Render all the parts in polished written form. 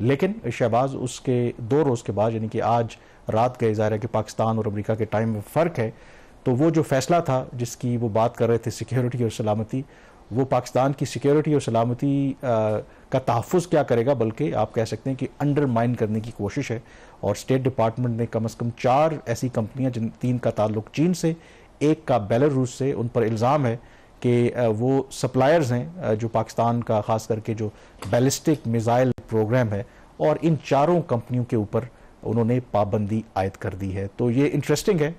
लेकिन शहबाज उसके 2 रोज़ के बाद, यानी कि आज रात गए, ज़ाहिर है कि पाकिस्तान और अमेरिका के टाइम में फ़र्क है, तो वो जो फैसला था जिसकी वो बात कर रहे थे, सिक्योरिटी और सलामती, वो पाकिस्तान की सिक्योरिटी और सलामती का तहफ़्फ़ुज़ क्या करेगा, बल्कि आप कह सकते हैं कि अंडरमाइन करने की कोशिश है। और स्टेट डिपार्टमेंट ने कम से कम 4 ऐसी कंपनियां, जिन 3 का ताल्लुक चीन से, 1 का बेलारूस से, उन पर इल्ज़ाम है कि वो सप्लायर्स हैं जो पाकिस्तान का ख़ास करके जो बैलिस्टिक मिसाइल प्रोग्राम है, और इन चारों कंपनियों के ऊपर उन्होंने पाबंदी आयद कर दी है। तो ये इंटरेस्टिंग है।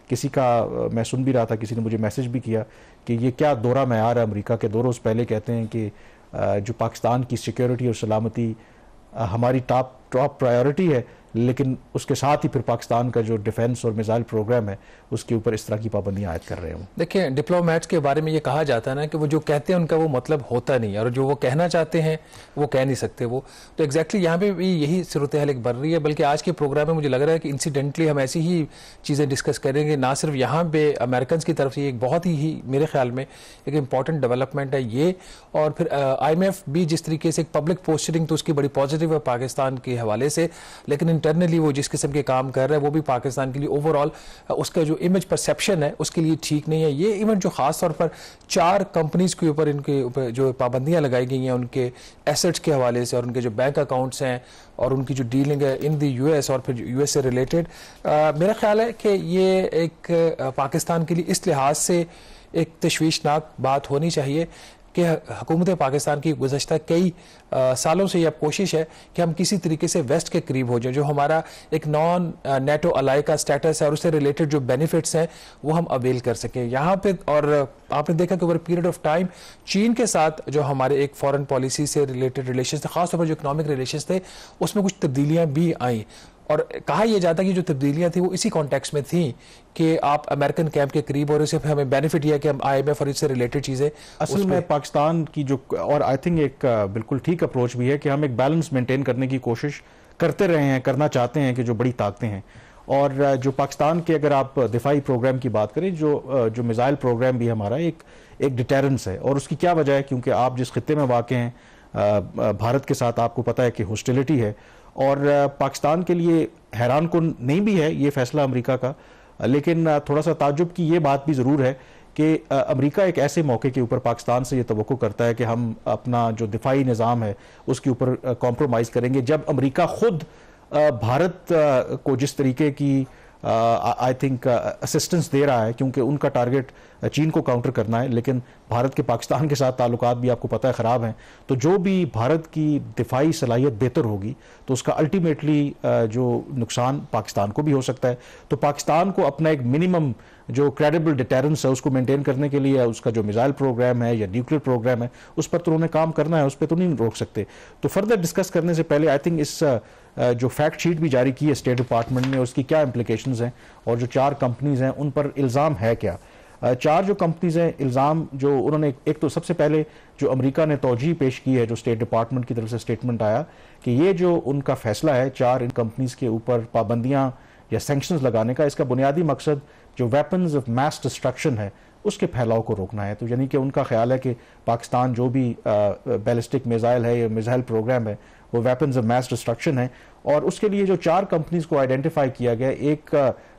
किसी का मैं सुन भी रहा था, किसी ने मुझे मैसेज भी किया कि ये क्या दौरा मैयार है अमेरिका के। 2 रोज़ पहले कहते हैं कि जो पाकिस्तान की सिक्योरिटी और सलामती हमारी टॉप प्रायोरिटी है, लेकिन उसके साथ ही फिर पाकिस्तान का जो डिफेंस और मिसाइल प्रोग्राम है उसके ऊपर इस तरह की पाबंदियां आयद कर रहे हैं। देखिए, डिप्लोमेट्स के बारे में ये कहा जाता है ना कि वो जो कहते हैं उनका वो मतलब होता नहीं, और जो वो कहना चाहते हैं वो कह नहीं सकते वो। तो एग्जैक्टली यहाँ पे भी यही सूरत हाल एक बन रही है। बल्कि आज के प्रोग्राम में मुझे लग रहा है कि इंसिडेंटली हम ऐसी ही चीज़ें डिस्कस करेंगे। ना सिर्फ यहाँ पे अमेरिकन की तरफ से एक बहुत ही मेरे ख्याल में एक इंपॉर्टेंट डेवलपमेंट है ये, और फिर IMF भी जिस तरीके से एक पब्लिक पोस्टरिंग तो उसकी बड़ी पॉजिटिव है पाकिस्तान के हवाले से, लेकिन इंटरनली वो जिस किस्म के काम कर रहा है वो भी पाकिस्तान के लिए ओवरऑल उसका जो इमेज परसेप्शन है उसके लिए ठीक नहीं है। ये इवेंट जो खास तौर पर 4 कंपनीज के ऊपर इनके ऊपर जो पाबंदियां लगाई गई हैं उनके एसेट्स के हवाले से, और उनके जो बैंक अकाउंट्स हैं और उनकी जो डीलिंग है इन द US और फिर US से रिलेटेड, मेरा ख्याल है कि ये एक पाकिस्तान के लिए इस लिहाज से एक तशवीशनाक बात होनी चाहिए कि हुकूमत पाकिस्तान की गुज़श्ता कई सालों से यह कोशिश है कि हम किसी तरीके से वेस्ट के करीब हो जाएं, जो हमारा एक नॉन नेटो अलाई का स्टेटस है और उससे रिलेटेड जो बेनिफिट्स हैं वो हम अवेल कर सकें यहाँ पे। और आपने देखा कि ओवर पीरियड ऑफ टाइम चीन के साथ जो हमारे एक फॉरेन पॉलिसी से रिलेटेड रिलेशन थे, खासतौर पर जो इकोनॉमिक रिलेशन थे, उसमें कुछ तब्दीलियाँ भी आई, और कहा यह जाता कि जो तब्दीलियां थी वो इसी कॉन्टेक्स्ट में थी कि आप अमेरिकन कैंप के करीब, और इससे हमें बेनिफिट यह है कि हम IMF और इससे रिलेटेड चीज़ें असल में पाकिस्तान की जो, और आई थिंक एक बिल्कुल ठीक अप्रोच भी है कि हम एक बैलेंस मेंटेन करने की कोशिश करते रहे हैं, करना चाहते हैं कि जो बड़ी ताकतें हैं। और जो पाकिस्तान के अगर आप दिफाई प्रोग्राम की बात करें, जो मिसाइल प्रोग्राम भी हमारा एक डिटेरेंस है, और उसकी क्या वजह है, क्योंकि आप जिस खित्ते में वाक़ हैं, भारत के साथ आपको पता है कि हॉस्टिलिटी है, और पाकिस्तान के लिए हैरान कुन नहीं भी है ये फैसला अमेरिका का, लेकिन थोड़ा सा ताज्जुब की ये बात भी ज़रूर है कि अमेरिका एक ऐसे मौके के ऊपर पाकिस्तान से ये तवक्को करता है कि हम अपना जो दिफाई निज़ाम है उसके ऊपर कॉम्प्रोमाइज़ करेंगे, जब अमेरिका खुद भारत को जिस तरीके की आई थिंक असिस्टेंस दे रहा है, क्योंकि उनका टारगेट चीन को काउंटर करना है, लेकिन भारत के पाकिस्तान के साथ ताल्लुकात भी आपको पता है ख़राब हैं। तो जो भी भारत की दिफाई सलाहियत बेहतर होगी तो उसका अल्टीमेटली जो नुकसान पाकिस्तान को भी हो सकता है। तो पाकिस्तान को अपना एक मिनिमम जो क्रेडिबल डिटेरेंस है उसको मेंटेन करने के लिए उसका जो मिसाइल प्रोग्राम है या न्यूक्लियर प्रोग्राम है उस पर तो उन्होंने काम करना है, उस पर तो नहीं रोक सकते। तो फर्दर डिस्कस करने से पहले आई थिंक इस जो फैक्ट शीट भी जारी की है स्टेट डिपार्टमेंट ने, उसकी क्या इम्प्लीकेशंस हैं, और जो 4 कंपनीज हैं उन पर इल्ज़ाम है क्या। 4 जो कंपनीज हैं, इल्ज़ाम जो उन्होंने, एक तो सबसे पहले जो अमेरिका ने तौजीह पेश की है, जो स्टेट डिपार्टमेंट की तरफ से स्टेटमेंट आया कि ये जो उनका फैसला है 4 इन कंपनीज के ऊपर पाबंदियां या सैंक्शंस लगाने का, इसका बुनियादी मकसद जो वेपन्स ऑफ मैस डिस्ट्रक्शन है उसके फैलाव को रोकना है। तो यानी कि उनका ख्याल है कि पाकिस्तान जो भी बैलिस्टिक मिसाइल है या मिसाइल प्रोग्राम है वो वेपन्स ऑफ मैस डिस्ट्रक्शन है, और उसके लिए जो 4 कंपनीज को आइडेंटिफाई किया गया, एक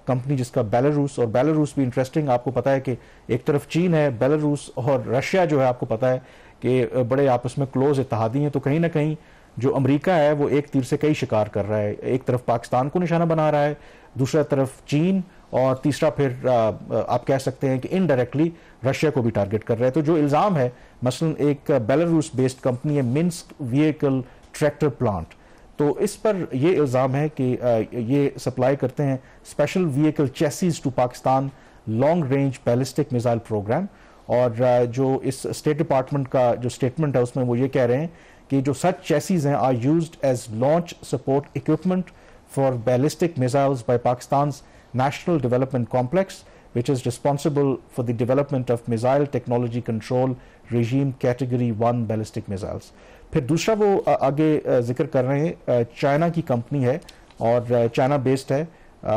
कंपनी जिसका बेलारूस, और बेलारूस भी इंटरेस्टिंग, आपको पता है कि एक तरफ चीन है, बेलारूस और रशिया जो है आपको पता है कि बड़े आपस में क्लोज इत्तेहादी हैं। तो कहीं ना कहीं जो अमेरिका है वो एक तीर से कई शिकार कर रहा है, एक तरफ पाकिस्तान को निशाना बना रहा है, दूसरा तरफ चीन, और तीसरा फिर आप कह सकते हैं कि इनडायरेक्टली रशिया को भी टारगेट कर रहा है। तो जो इल्ज़ाम है, मसलन एक बेलारूस बेस्ड कंपनी है मिन्स्क व्हीकल ट्रैक्टर प्लांट, तो इस पर यह इल्ज़ाम है कि ये सप्लाई करते हैं special vehicle chassis to Pakistan long range ballistic missile program. और जो इस स्टेट डिपार्टमेंट का जो स्टेटमेंट है उसमें वो ये कह रहे हैं कि जो सच चेसीज हैं are used as launch support equipment for ballistic missiles by Pakistan's National Development Complex, which is responsible for the development of Missile Technology Control Regime Category 1 ballistic missiles. फिर दूसरा वो आगे जिक्र कर रहे हैं, चाइना की कंपनी है और चाइना बेस्ड है,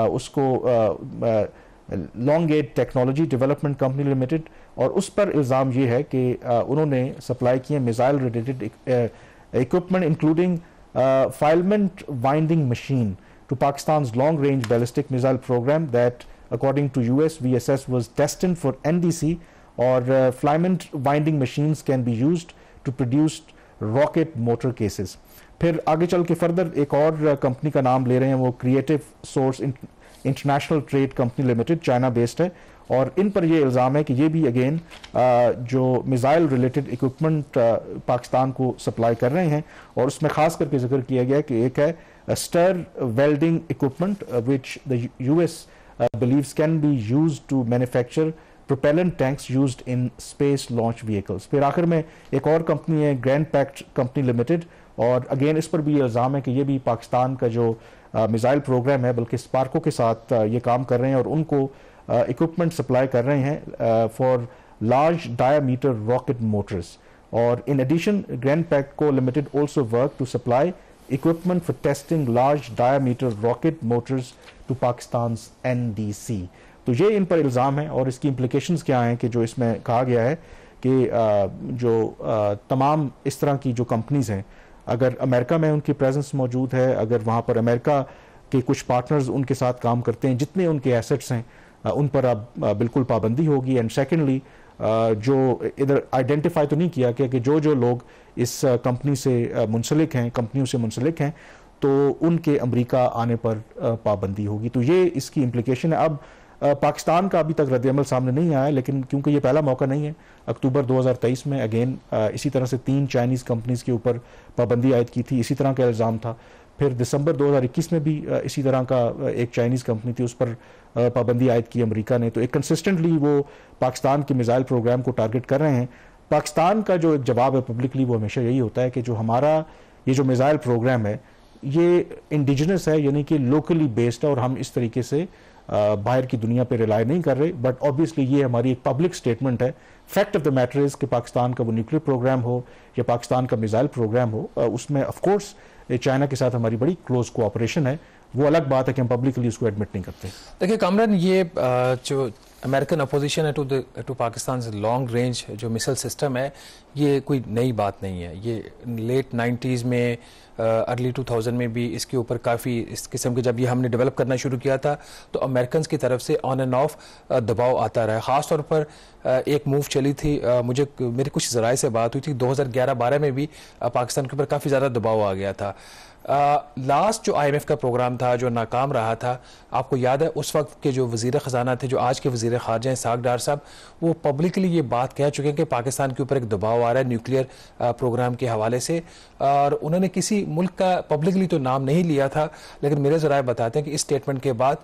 उसको long age technology development company limited, और उस पर इल्ज़ाम ये है कि उन्होंने सप्लाई किए missile related equipment including filament winding machine to Pakistan's long-range ballistic missile program that, according to US, VSS was destined for NDC, or filament winding machines can be used to produce rocket motor cases. फिर आगे चल के further एक और company का नाम ले रहे हैं, वो creative source international trade company limited, China based है, और इन पर ये इल्ज़ाम है कि ये भी अगेन जो मिसाइल रिलेटेड इक्विपमेंट पाकिस्तान को सप्लाई कर रहे हैं, और उसमें खास करके जिक्र किया गया है कि एक है stir welding equipment which the US believes can be used to manufacture propellant tanks used in space launch vehicles. फिर आखिर में एक और कंपनी है ग्रैंड पैक्ट कंपनी लिमिटेड, और अगेन इस पर भी इल्ज़ाम है कि ये भी पाकिस्तान का जो मिसाइल प्रोग्राम है बल्कि स्पार्को के साथ ये काम कर रहे हैं और उनको इक्विपमेंट सप्लाई कर रहे हैं for large diameter rocket motors. और इन एडिशन ग्रैंड पैक्ट को limited also work to supply equipment for testing large diameter rocket motors to Pakistan's NDC. तो ये इन पर इल्ज़ाम है, और इसकी implications क्या हैं कि जो इसमें कहा गया है कि जो तमाम इस तरह की जो कंपनीज हैं, अगर अमेरिका में उनकी प्रेजेंस मौजूद है, अगर वहाँ पर अमेरिका के कुछ पार्टनर्स उनके साथ काम करते हैं, जितने उनके एसेट्स हैं उन पर अब बिल्कुल पाबंदी होगी. एंड सेकेंडली जो इधर आइडेंटिफाई तो नहीं किया गया कि जो लोग इस कंपनी से मुंसलिक हैं, कंपनियों से मुंसलिक हैं, तो उनके अमेरिका आने पर पाबंदी होगी. तो ये इसकी इम्प्लिकेशन है. अब पाकिस्तान का अभी तक रद्द-ए-अमल सामने नहीं आया, लेकिन क्योंकि ये पहला मौका नहीं है, अक्टूबर 2023 में अगेन इसी तरह से 3 चाइनीज़ कंपनीज़ के ऊपर पाबंदी आयद की थी, इसी तरह का इल्ज़ाम था. फिर दिसंबर 2021 में भी इसी तरह का एक चाइनीज़ कंपनी थी, उस पर पाबंदी आयद की अमेरिका ने. तो एक कंसिस्टेंटली वो पाकिस्तान के मिसाइल प्रोग्राम को टारगेट कर रहे हैं. पाकिस्तान का जो एक जवाब है पब्लिकली वो हमेशा यही होता है कि जो हमारा ये जो मिसाइल प्रोग्राम है ये इंडिजिनस है, यानी कि लोकली बेस्ड है, और हम इस तरीके से बाहर की दुनिया पे रिलाई नहीं कर रहे. बट ऑब्वियसली ये हमारी एक पब्लिक स्टेटमेंट है. Fact of the matter is कि पाकिस्तान का वो न्यूक्लियर प्रोग्राम हो या पाकिस्तान का मिसाइल प्रोग्राम हो, उसमें ऑफकोर्स चाइना के साथ हमारी बड़ी क्लोज कोऑपरेशन है. वो अलग बात है कि हम पब्लिकली उसको एडमिट नहीं करते. देखिए कामरान, ये जो अमेरिकन अपोजिशन है टू पाकिस्तान लॉन्ग रेंज जो मिसाइल सिस्टम है, ये कोई नई बात नहीं है. ये लेट 90s में अर्ली 2000 में भी इसके ऊपर काफ़ी इस किस्म के जब ये हमने डेवलप करना शुरू किया था तो अमेरिकन की तरफ से ऑन एंड ऑफ दबाव आता रहा. ख़ास तौर पर एक मूव चली थी, मुझे मेरी कुछ ज़राए से बात हुई थी, 2011-12 में भी पाकिस्तान के ऊपर काफ़ी ज़्यादा दबाव आ गया था. लास्ट जो IMF का प्रोग्राम था जो नाकाम रहा था, आपको याद है उस वक्त के जो वज़ीर ख़जाना थे, जो आज के वज़ीर ख़ारजा हैं इस्हाक़ डार साहब, वो पब्लिकली ये बात कह चुके हैं कि पाकिस्तान के ऊपर एक दबाव आ रहा है न्यूक्लियर प्रोग्राम के हवाले से. और उन्होंने किसी मुल्क का पब्लिकली तो नाम नहीं लिया था, लेकिन मेरे ज़राए बताते हैं कि इस स्टेटमेंट के बाद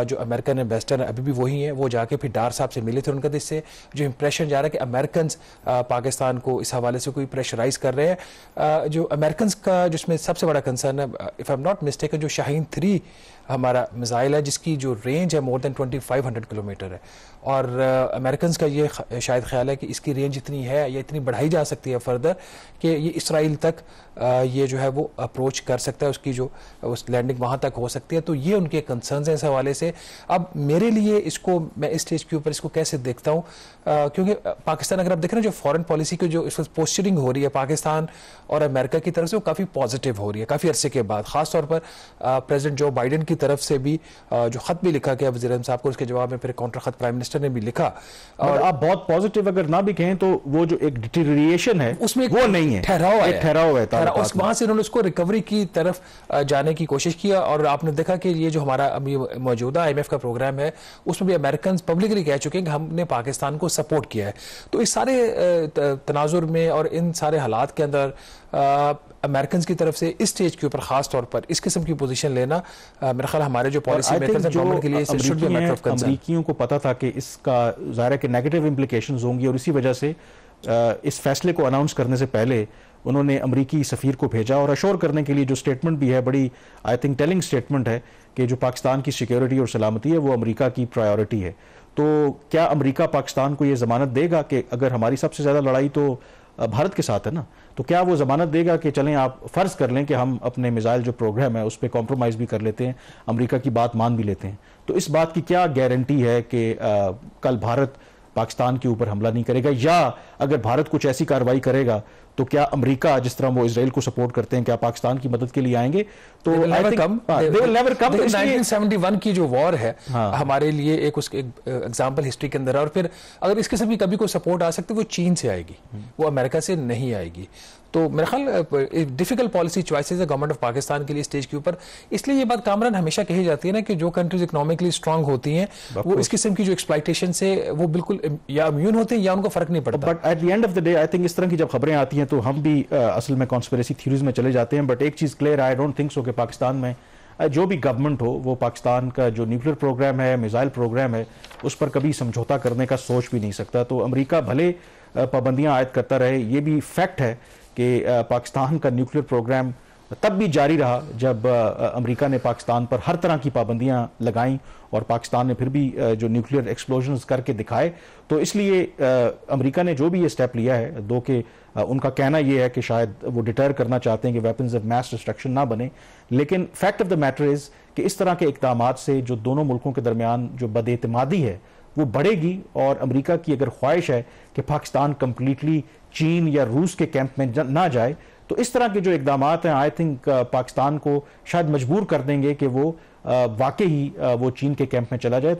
जो अमेरिकन एम्बेसडर अभी भी वही हैं, वो जाके फिर डार साहब से मिले थे. उनका इससे जो इंप्रेशन जा रहा है कि अमेरिकन पाकिस्तान को इस हवाले से कोई प्रेशराइज कर रहे हैं. जो अमेरिकन का जिसमें सबसे बड़ा if I am not mistaken, जो शाहीन 3 हमारा मिसाइल है जिसकी जो रेंज है मोर देन 2500 किलोमीटर है, और अमेरिकन का ये शायद ख्याल है कि इसकी रेंज इतनी है या इतनी बढ़ाई जा सकती है फर्दर कि ये इसराइल तक ये जो है वो अप्रोच कर सकता है, उसकी जो उस लैंडिंग वहाँ तक हो सकती है. तो ये उनके कंसर्न्स हैं इस हवाले से. अब मेरे लिए इसको मैं इस स्टेज के ऊपर इसको कैसे देखता हूँ, क्योंकि पाकिस्तान अगर आप देखें ना, जो फॉरेन पॉलिसी की जो इस वक्त पोस्चरिंग हो रही है पाकिस्तान और अमेरिका की तरफ से, वो काफ़ी पॉजिटिव हो रही है काफ़ी अरसे के बाद. खासतौर पर प्रेसिडेंट जो बाइडन की तरफ से भी जो खत भी लिखा गया वज़ीर आज़म साहब को, उसके जवाब में फिर काउंटर खत प्राइम मिनिस्टर ने भी लिखा. और आप बहुत पॉजिटिव अगर ना भी कहें तो वो जो एक डिटेरिएशन है उसमें वो नहीं है, ठहराव है. वहां से उन्होंने उसको रिकवरी की तरफ जाने की कोशिश किया. और आपने देखा कि ये जो हमारा अभी मौजूदा IMF का प्रोग्राम है उसमें भी अमेरिकन पब्लिकली कह चुके हैं कि हमने पाकिस्तान को सपोर्ट किया है. तो इस सारे तनाजुर में और इन सारे हालात के अंदर अमेरिकन की तरफ से इस स्टेज के ऊपर खास तौर पर इस किस्म की पोजीशन लेना मेरा ख्याल हमारे जो पॉलिसी मेकर्स हैं गवर्नमेंट के लिए अमेरिकियों को पता था कि इसका ज़ाहिर है कि नेगेटिव इम्प्लिकेशंस होंगी, और इसी वजह से इस फैसले को अनाउंस करने से पहले उन्होंने अमरीकी सफ़ीर को भेजा और अश्योर करने के लिए जो स्टेटमेंट भी है, बड़ी आई थिंक टेलिंग स्टेटमेंट है कि जो पाकिस्तान की सिक्योरिटी और सलामती है वो अमेरिका की प्रायोरिटी है. तो क्या अमेरिका पाकिस्तान को ये ज़मानत देगा कि अगर हमारी सबसे ज़्यादा लड़ाई तो भारत के साथ है ना, तो क्या वो ज़मानत देगा कि चलें आप फ़र्ज़ कर लें कि हम अपने मिसाइल जो प्रोग्राम है उस पर कॉम्प्रोमाइज़ भी कर लेते हैं, अमेरिका की बात मान भी लेते हैं, तो इस बात की क्या गारंटी है कि कल भारत पाकिस्तान के ऊपर हमला नहीं करेगा, या अगर भारत कुछ ऐसी कार्रवाई करेगा तो क्या अमेरिका, जिस तरह वो इसराइल को सपोर्ट करते हैं, क्या पाकिस्तान की मदद के लिए आएंगे? तो 1971 की जो वॉर है हमारे लिए एक उसके एग्जांपल हिस्ट्री के अंदर है। और फिर अगर इस किस्म की कभी कोई सपोर्ट आ सकती है वो चीन से आएगी, वो अमेरिका से नहीं आएगी। तो मेरा ख्याल डिफिकल्ट पॉलिसी चॉइसेस है गवर्नमेंट ऑफ पाकिस्तान के लिए स्टेज के ऊपर। इसलिए ये बात कामरान हमेशा कही जाती है ना कि जो कंट्रीज इकोनॉमिकली स्ट्रांग होती हैं वो इस किस्म की जो एक्सप्लॉइटेशन से वो बिल्कुल या इम्यून होते हैं या उनको फर्क नहीं पड़ता। But at the end of the day I think इस तरह की जब खबरें आती हैं तो हम भी असल में कॉन्स्पिरेसी थ्योरीज में चले जाते हैं। बट एक चीज clear, I don't think so कि पाकिस्तान में जो भी गवर्नमेंट हो वो पाकिस्तान का जो न्यूक्लियर प्रोग्राम है, मिसाइल प्रोग्राम है, उस पर कभी समझौता करने का सोच भी नहीं सकता। तो अमेरिका भले पाबंदियां आयद करता रहे, ये भी फैक्ट है कि पाकिस्तान का न्यूक्लियर प्रोग्राम तब भी जारी रहा जब अमेरिका ने पाकिस्तान पर हर तरह की पाबंदियां लगाईं और पाकिस्तान ने फिर भी जो न्यूक्लियर एक्सप्लोजन्स करके दिखाए। तो इसलिए अमेरिका ने जो भी ये स्टेप लिया है, दो के उनका कहना यह है कि शायद वो डिटर करना चाहते हैं कि वेपन्स ऑफ मैस डिस्ट्रक्शन ना बने, लेकिन fact of the matter is कि इस तरह के इक़दामात से जो दोनों मुल्कों के दरमियान जो बदएतमादी है वो बढ़ेगी। और अमेरिका की अगर ख्वाहिश है कि पाकिस्तान कंप्लीटली चीन या रूस के कैंप में ना जाए, तो इस तरह के जो इक़दामात हैं आई थिंक पाकिस्तान को शायद मजबूर कर देंगे कि वो वाकई ही वो चीन के कैंप में चला जाए।